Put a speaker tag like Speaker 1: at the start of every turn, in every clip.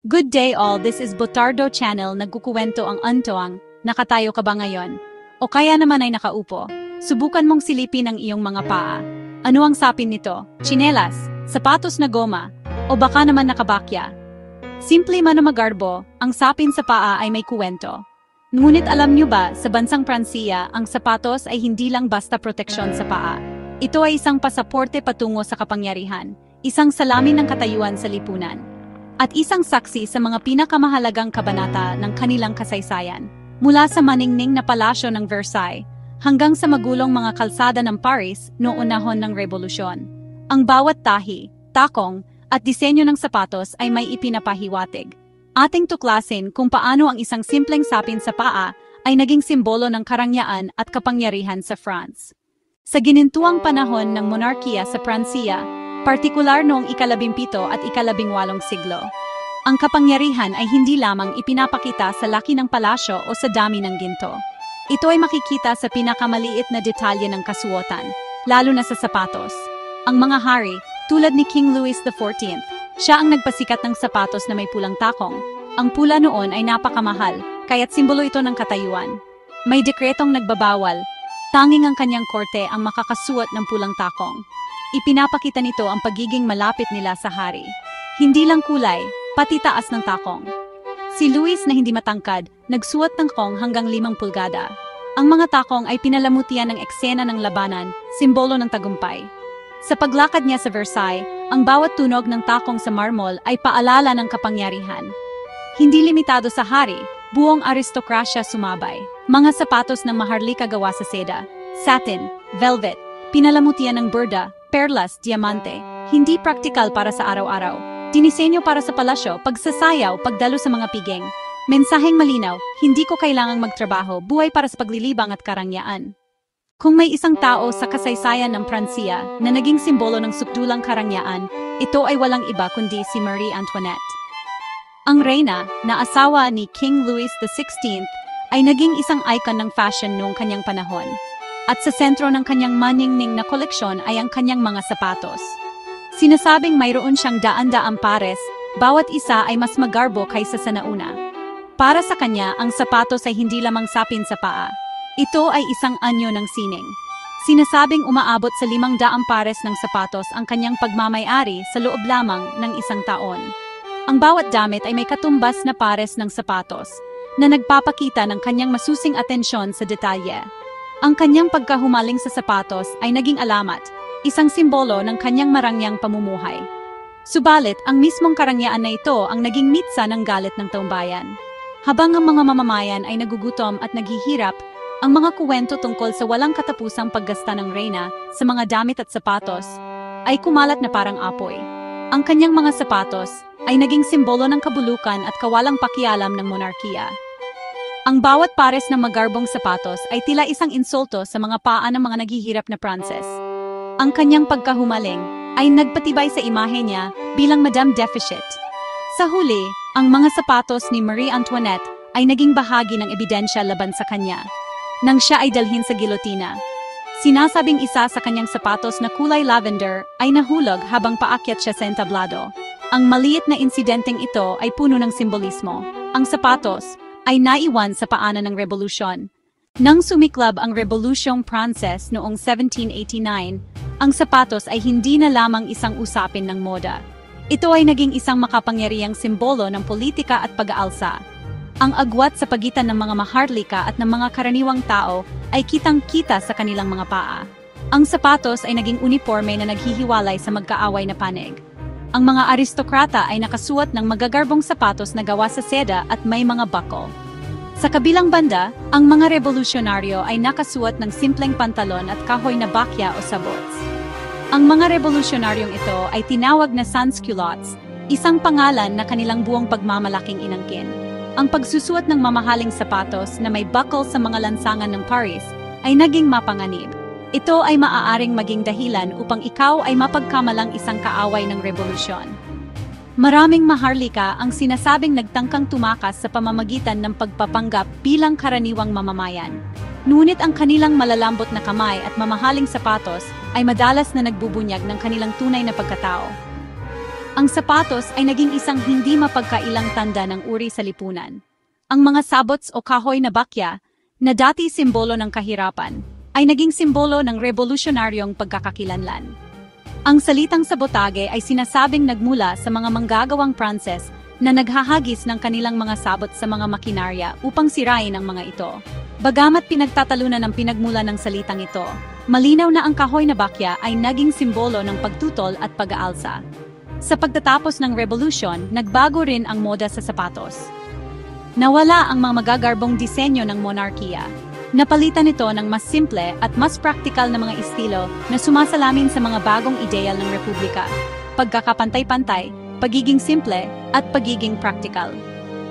Speaker 1: Good day all, this is Botardo Channel, nagkukuwento ang antoang, nakatayo ka ba ngayon? O kaya naman ay nakaupo? Subukan mong silipin ang iyong mga paa. Ano ang sapin nito? Tsinelas, sapatos na goma, o baka naman nakabakya? Simple man o magarbo, ang sapin sa paa ay may kuwento. Ngunit alam nyo ba, sa bansang Pransiya, ang sapatos ay hindi lang basta proteksyon sa paa. Ito ay isang pasaporte patungo sa kapangyarihan, isang salamin ng katayuan sa lipunan, at isang saksi sa mga pinakamahalagang kabanata ng kanilang kasaysayan. Mula sa maningning na palasyo ng Versailles, hanggang sa magulong mga kalsada ng Paris noong unahon ng Rebolusyon. Ang bawat tahi, takong, at disenyo ng sapatos ay may ipinapahiwatig. Ating tuklasin kung paano ang isang simpleng sapin sa paa ay naging simbolo ng karangyaan at kapangyarihan sa France. Sa ginintuang panahon ng monarkiya sa Pransiya, partikular noong ika-17 at ika-18 siglo, ang kapangyarihan ay hindi lamang ipinapakita sa laki ng palasyo o sa dami ng ginto. Ito ay makikita sa pinakamaliit na detalye ng kasuotan, lalo na sa sapatos. Ang mga hari, tulad ni King Louis XIV, siya ang nagpasikat ng sapatos na may pulang takong. Ang pula noon ay napakamahal, kaya't simbolo ito ng katayuan. May dekretong nagbabawal, tanging ang kanyang korte ang makakasuot ng pulang takong. Ipinapakita nito ang pagiging malapit nila sa hari. Hindi lang kulay, pati taas ng takong. Si Louis na hindi matangkad, nagsuot ng takong hanggang 5 pulgada. Ang mga takong ay pinalamutian ng eksena ng labanan, simbolo ng tagumpay. Sa paglakad niya sa Versailles, ang bawat tunog ng takong sa marmol ay paalala ng kapangyarihan. Hindi limitado sa hari, buong aristokrasya sumabay. Mga sapatos ng maharlika gawa sa seda, satin, velvet, pinalamutian ng burda, perlas, diamante, hindi praktikal para sa araw-araw. Dinisenyo para sa palasyo, pagsasayaw, pagdalo sa mga piging. Mensaheng malinaw, hindi ko kailangang magtrabaho, buhay para sa paglilibang at karangyaan. Kung may isang tao sa kasaysayan ng Pransiya na naging simbolo ng sukdulang karangyaan, ito ay walang iba kundi si Marie Antoinette. Ang reyna, na asawa ni King Louis XVI, ay naging isang icon ng fashion noong kanyang panahon. At sa sentro ng kanyang maningning na koleksyon ay ang kanyang mga sapatos. Sinasabing mayroon siyang daan-daang pares, bawat isa ay mas magarbo kaysa sa nauna. Para sa kanya, ang sapatos ay hindi lamang sapin sa paa. Ito ay isang anyo ng sining. Sinasabing umaabot sa 500 pares ng sapatos ang kanyang pagmamay-ari sa loob lamang ng isang taon. Ang bawat damit ay may katumbas na pares ng sapatos, na nagpapakita ng kanyang masusing atensyon sa detalye. Ang kanyang pagkahumaling sa sapatos ay naging alamat, isang simbolo ng kanyang marangyang pamumuhay. Subalit, ang mismong karangyaan na ito ang naging mitsa ng galit ng taumbayan. Habang ang mga mamamayan ay nagugutom at naghihirap, ang mga kuwento tungkol sa walang katapusang paggasta ng reyna sa mga damit at sapatos ay kumalat na parang apoy. Ang kanyang mga sapatos ay naging simbolo ng kabulukan at kawalang pakialam ng monarkiya. Ang bawat pares ng magarbong sapatos ay tila isang insulto sa mga paa ng mga naghihirap na prinses. Ang kanyang pagkahumaling ay nagpatibay sa imahe niya bilang Madame Deficit. Sa huli, ang mga sapatos ni Marie Antoinette ay naging bahagi ng ebidensya laban sa kanya, nang siya ay dalhin sa gilotina. Sinasabing isa sa kanyang sapatos na kulay lavender ay nahulog habang paakyat siya sa entablado. Ang maliit na insidenteng ito ay puno ng simbolismo. Ang sapatos ay naiwan sa paanan ng revolusyon. Nang sumiklab ang Rebolusyong Pranses noong 1789, ang sapatos ay hindi na lamang isang usapin ng moda. Ito ay naging isang makapangyarihang simbolo ng politika at pag-aalsa. Ang agwat sa pagitan ng mga maharlika at ng mga karaniwang tao ay kitang-kita sa kanilang mga paa. Ang sapatos ay naging uniforme na naghihiwalay sa magkaaway na panig. Ang mga aristokrata ay nakasuot ng magagarbong sapatos na gawa sa seda at may mga buckle. Sa kabilang banda, ang mga revolusyonaryo ay nakasuot ng simpleng pantalon at kahoy na bakya o sabots. Ang mga revolusyonaryong ito ay tinawag na sans-culottes, isang pangalan na kanilang buong pagmamalaking inangkin. Ang pagsusuot ng mamahaling sapatos na may buckle sa mga lansangan ng Paris ay naging mapanganib. Ito ay maaaring maging dahilan upang ikaw ay mapagkamalang isang kaaway ng revolusyon. Maraming maharlika ang sinasabing nagtangkang tumakas sa pamamagitan ng pagpapanggap bilang karaniwang mamamayan. Ngunit ang kanilang malalambot na kamay at mamahaling sapatos ay madalas na nagbubunyag ng kanilang tunay na pagkatao. Ang sapatos ay naging isang hindi mapagkailang tanda ng uri sa lipunan. Ang mga sabots o kahoy na bakya, na dati simbolo ng kahirapan, ay naging simbolo ng revolusyonaryong pagkakakilanlan. Ang salitang sabotage ay sinasabing nagmula sa mga manggagawang Pranses na naghahagis ng kanilang mga sabot sa mga makinarya upang sirain ang mga ito. Bagamat pinagtatalunan ng pinagmula ng salitang ito, malinaw na ang kahoy na bakya ay naging simbolo ng pagtutol at pag-aalsa. Sa pagtatapos ng revolusyon, nagbago rin ang moda sa sapatos. Nawala ang mga magagarbong disenyo ng monarkiya. Napalitan ito ng mas simple at mas praktikal na mga estilo na sumasalamin sa mga bagong ideal ng republika, pagkakapantay-pantay, pagiging simple, at pagiging praktikal.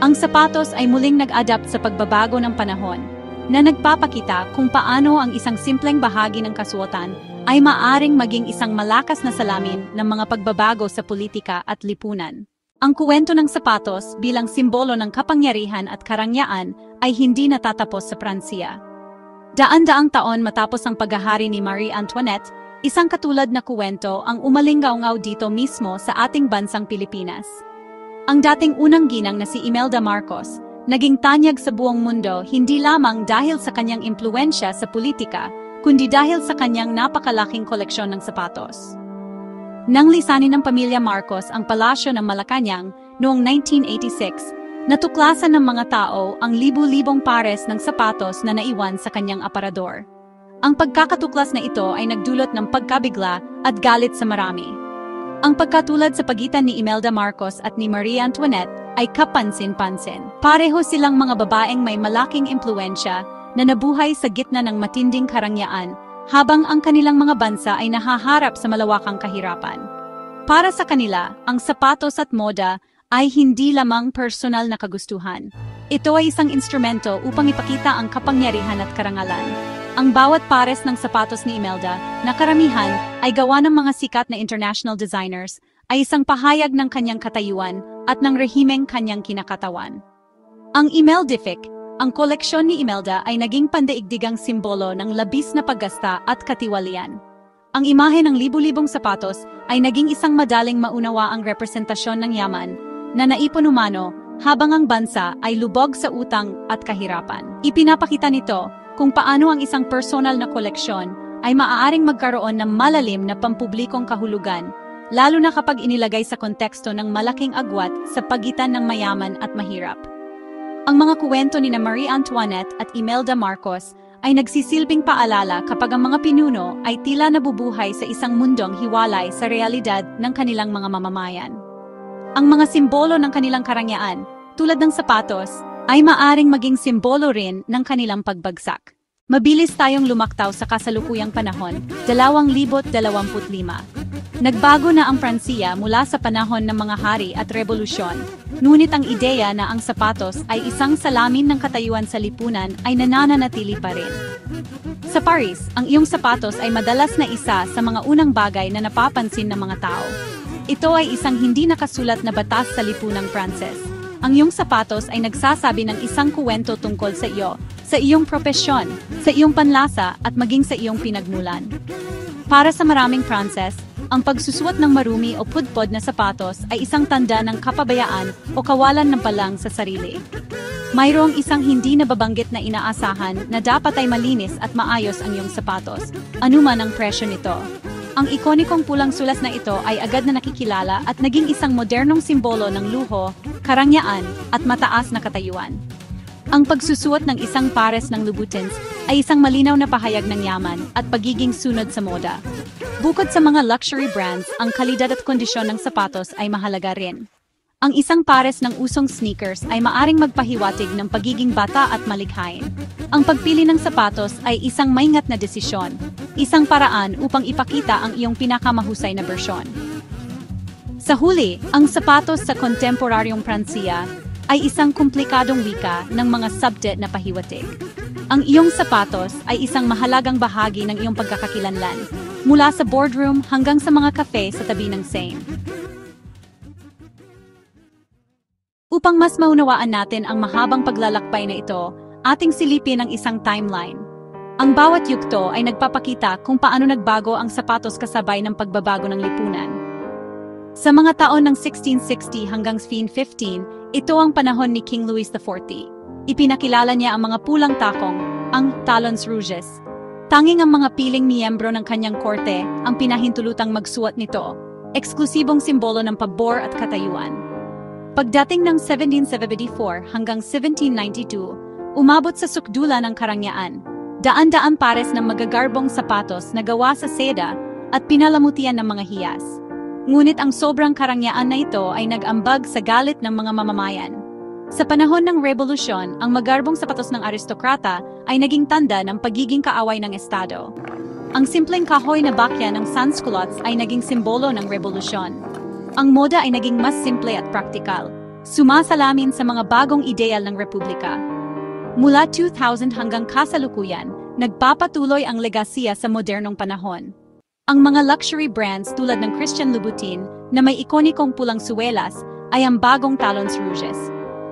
Speaker 1: Ang sapatos ay muling nag-adapt sa pagbabago ng panahon, na nagpapakita kung paano ang isang simpleng bahagi ng kasuotan ay maaring maging isang malakas na salamin ng mga pagbabago sa politika at lipunan. Ang kuwento ng sapatos bilang simbolo ng kapangyarihan at karangyaan ay hindi natatapos sa Pransiya. Daan-daang taon matapos ang paghahari ni Marie Antoinette, isang katulad na kuwento ang umalingaw-ngaw dito mismo sa ating bansang Pilipinas. Ang dating unang ginang na si Imelda Marcos, naging tanyag sa buong mundo hindi lamang dahil sa kanyang impluwensya sa politika, kundi dahil sa kanyang napakalaking koleksyon ng sapatos. Nang lisanin ng pamilya Marcos ang palasyo ng Malacanang noong 1986, natuklasan ng mga tao ang libu-libong pares ng sapatos na naiwan sa kanyang aparador. Ang pagkakatuklas na ito ay nagdulot ng pagkabigla at galit sa marami. Ang pagkatulad sa pagitan ni Imelda Marcos at ni Marie Antoinette ay kapansin-pansin. Pareho silang mga babaeng may malaking impluwensya na nabuhay sa gitna ng matinding karangyaan habang ang kanilang mga bansa ay nahaharap sa malawakang kahirapan. Para sa kanila, ang sapatos at moda ay hindi lamang personal na kagustuhan. Ito ay isang instrumento upang ipakita ang kapangyarihan at karangalan. Ang bawat pares ng sapatos ni Imelda, na karamihan ay gawa ng mga sikat na international designers, ay isang pahayag ng kanyang katayuan at ng rehimeng kanyang kinakatawan. Ang Imeldific, ang koleksyon ni Imelda ay naging pandaigdigang simbolo ng labis na paggasta at katiwalian. Ang imahe ng libu-libong sapatos ay naging isang madaling maunawaang representasyon ng yaman na naipon umano habang ang bansa ay lubog sa utang at kahirapan. Ipinapakita nito kung paano ang isang personal na koleksyon ay maaaring magkaroon ng malalim na pampublikong kahulugan, lalo na kapag inilagay sa konteksto ng malaking agwat sa pagitan ng mayaman at mahirap. Ang mga kuwento ni Marie Antoinette at Imelda Marcos ay nagsisilbing paalala kapag ang mga pinuno ay tila nabubuhay sa isang mundong hiwalay sa realidad ng kanilang mga mamamayan. Ang mga simbolo ng kanilang karangyaan, tulad ng sapatos, ay maaring maging simbolo rin ng kanilang pagbagsak. Mabilis tayong lumaktaw sa kasalukuyang panahon, 2025. Nagbago na ang Pransiya mula sa panahon ng mga hari at revolusyon, ngunit ang ideya na ang sapatos ay isang salamin ng katayuan sa lipunan ay nananatili pa rin. Sa Paris, ang iyong sapatos ay madalas na isa sa mga unang bagay na napapansin ng mga tao. Ito ay isang hindi nakasulat na batas sa lipunang Pranses. Ang iyong sapatos ay nagsasabi ng isang kuwento tungkol sa iyo, sa iyong propesyon, sa iyong panlasa at maging sa iyong pinagmulan. Para sa maraming Pranses, ang pagsusuot ng marumi o pudpod na sapatos ay isang tanda ng kapabayaan o kawalan ng palang sa sarili. Mayroong isang hindi nababanggit na inaasahan na dapat ay malinis at maayos ang iyong sapatos, anuman ang presyo nito. Ang ikonikong pulang sulas na ito ay agad na nakikilala at naging isang modernong simbolo ng luho, karangyaan at mataas na katayuan. Ang pagsusuot ng isang pares ng Louboutins ay isang malinaw na pahayag ng yaman at pagiging sunod sa moda. Bukod sa mga luxury brands, ang kalidad at kondisyon ng sapatos ay mahalaga rin. Ang isang pares ng usong sneakers ay maaring magpahiwatig ng pagiging bata at malikhain. Ang pagpili ng sapatos ay isang maingat na desisyon, isang paraan upang ipakita ang iyong pinakamahusay na bersyon. Sa huli, ang sapatos sa kontemporaryong Pransiya ay isang komplikadong wika ng mga subject na pahiwatig. Ang iyong sapatos ay isang mahalagang bahagi ng iyong pagkakakilanlan, mula sa boardroom hanggang sa mga cafe sa tabi ng Seine. Upang mas maunawaan natin ang mahabang paglalakbay na ito, ating silipin ang isang timeline. Ang bawat yugto ay nagpapakita kung paano nagbago ang sapatos kasabay ng pagbabago ng lipunan. Sa mga taon ng 1660 hanggang 1515, ito ang panahon ni King Louis XIV. Ipinakilala niya ang mga pulang takong, ang talons rouges. Tanging ang mga piling miyembro ng kanyang korte ang pinahintulutang magsuot nito, eksklusibong simbolo ng pabor at katayuan. Pagdating ng 1774 hanggang 1792, umabot sa sukdulan ng karangyaan. Daan-daan pares ng magagarbong sapatos na gawa sa seda at pinalamutian ng mga hiyas. Ngunit ang sobrang karangyaan na ito ay nag-ambag sa galit ng mga mamamayan. Sa panahon ng Revolusyon, ang magarbong sapatos ng aristokrata ay naging tanda ng pagiging kaaway ng Estado. Ang simpleng kahoy na bakya ng sansculottes ay naging simbolo ng revolusyon. Ang moda ay naging mas simple at praktikal, sumasalamin sa mga bagong ideal ng republika. Mula 2000 hanggang kasalukuyan, nagpapatuloy ang legasiya sa modernong panahon. Ang mga luxury brands tulad ng Christian Louboutin na may ikonikong pulang suwelas ay ang bagong talons rouges.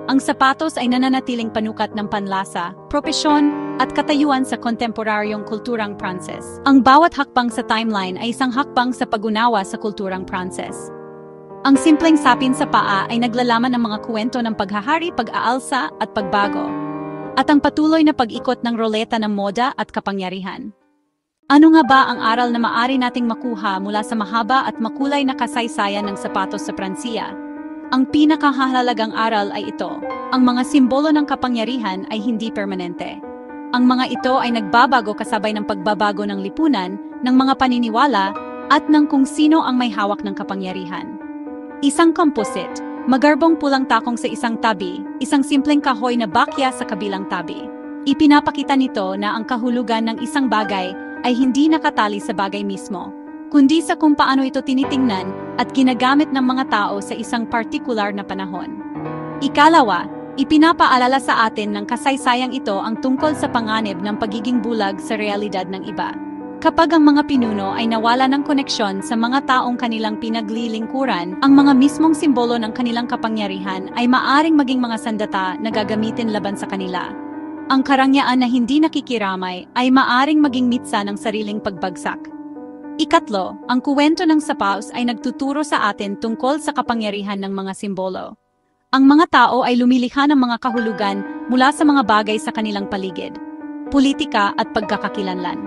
Speaker 1: Ang sapatos ay nananatiling panukat ng panlasa, propesyon, at katayuan sa kontemporaryong kulturang Pranses. Ang bawat hakbang sa timeline ay isang hakbang sa pag-unawa sa kulturang Pranses. Ang simpleng sapin sa paa ay naglalaman ng mga kwento ng paghahari, pag-aalsa, at pagbago. At ang patuloy na pag-ikot ng roleta ng moda at kapangyarihan. Ano nga ba ang aral na maaari nating makuha mula sa mahaba at makulay na kasaysayan ng sapatos sa Pransiya? Ang pinakahahalagang aral ay ito, ang mga simbolo ng kapangyarihan ay hindi permanente. Ang mga ito ay nagbabago kasabay ng pagbabago ng lipunan, ng mga paniniwala, at ng kung sino ang may hawak ng kapangyarihan. Isang composite, magarbong pulang takong sa isang tabi, isang simpleng kahoy na bakya sa kabilang tabi. Ipinapakita nito na ang kahulugan ng isang bagay ay hindi nakatali sa bagay mismo, kundi sa kung paano ito tinitingnan at ginagamit ng mga tao sa isang partikular na panahon. Ikalawa, ipinapaalala sa atin ng kasaysayang ito ang tungkol sa panganib ng pagiging bulag sa realidad ng iba. Kapag ang mga pinuno ay nawala ng koneksyon sa mga taong kanilang pinaglilingkuran, ang mga mismong simbolo ng kanilang kapangyarihan ay maaring maging mga sandata na gagamitin laban sa kanila. Ang karangyaan na hindi nakikiramay ay maaring maging mitsa ng sariling pagbagsak. Ikatlo, ang kuwento ng sapatos ay nagtuturo sa atin tungkol sa kapangyarihan ng mga simbolo. Ang mga tao ay lumilikha ng mga kahulugan mula sa mga bagay sa kanilang paligid, politika at pagkakakilanlan.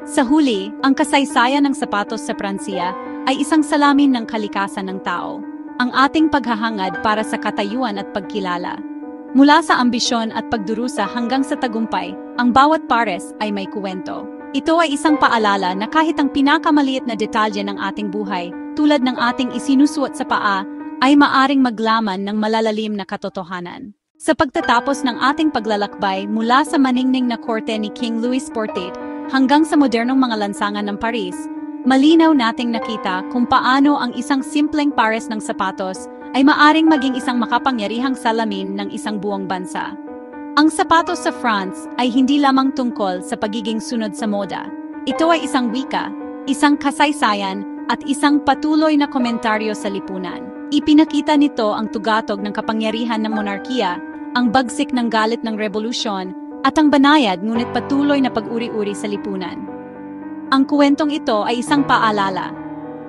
Speaker 1: Sa huli, ang kasaysayan ng sapatos sa Pransiya ay isang salamin ng kalikasan ng tao, ang ating paghahangad para sa katayuan at pagkilala. Mula sa ambisyon at pagdurusa hanggang sa tagumpay, ang bawat pares ay may kuwento. Ito ay isang paalala na kahit ang pinakamaliit na detalye ng ating buhay, tulad ng ating isinusuot sa paa, ay maaring maglaman ng malalalim na katotohanan. Sa pagtatapos ng ating paglalakbay mula sa maningning na korte ni King Louis XIV hanggang sa modernong mga lansangan ng Paris, malinaw nating nakita kung paano ang isang simpleng pares ng sapatos ay maaring maging isang makapangyarihang salamin ng isang buong bansa. Ang sapatos sa France ay hindi lamang tungkol sa pagiging sunod sa moda. Ito ay isang wika, isang kasaysayan, at isang patuloy na komentaryo sa lipunan. Ipinakita nito ang tugatog ng kapangyarihan ng monarkiya, ang bagsik ng galit ng revolusyon, at ang banayad ngunit patuloy na pag-uri-uri sa lipunan. Ang kwentong ito ay isang paalala.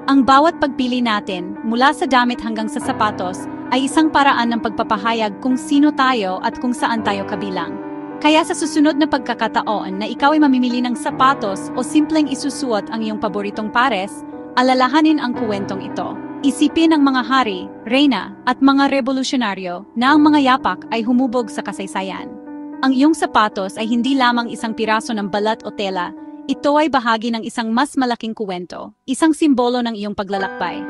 Speaker 1: Ang bawat pagpili natin, mula sa damit hanggang sa sapatos, ay isang paraan ng pagpapahayag kung sino tayo at kung saan tayo kabilang. Kaya sa susunod na pagkakataon na ikaw ay mamimili ng sapatos o simpleng isusuot ang iyong paboritong pares, alalahanin ang kwentong ito. Isipin ang mga hari, reyna, at mga revolusyonaryo na ang mga yapak ay humubog sa kasaysayan. Ang iyong sapatos ay hindi lamang isang piraso ng balat o tela, ito ay bahagi ng isang mas malaking kwento, isang simbolo ng iyong paglalakbay.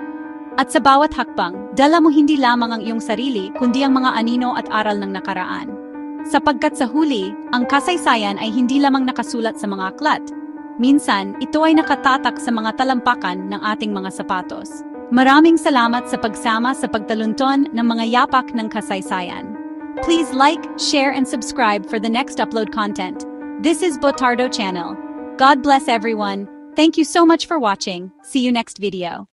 Speaker 1: At sa bawat hakbang, dala mo hindi lamang ang iyong sarili, kundi ang mga anino at aral ng nakaraan. Sapagkat sa huli, ang kasaysayan ay hindi lamang nakasulat sa mga aklat. Minsan, ito ay nakatatak sa mga talampakan ng ating mga sapatos. Maraming salamat sa pagsama sa pagtalunton ng mga yapak ng kasaysayan. Please like, share, and subscribe for the next upload content. This is Botardo Channel. God bless everyone. Thank you so much for watching. See you next video.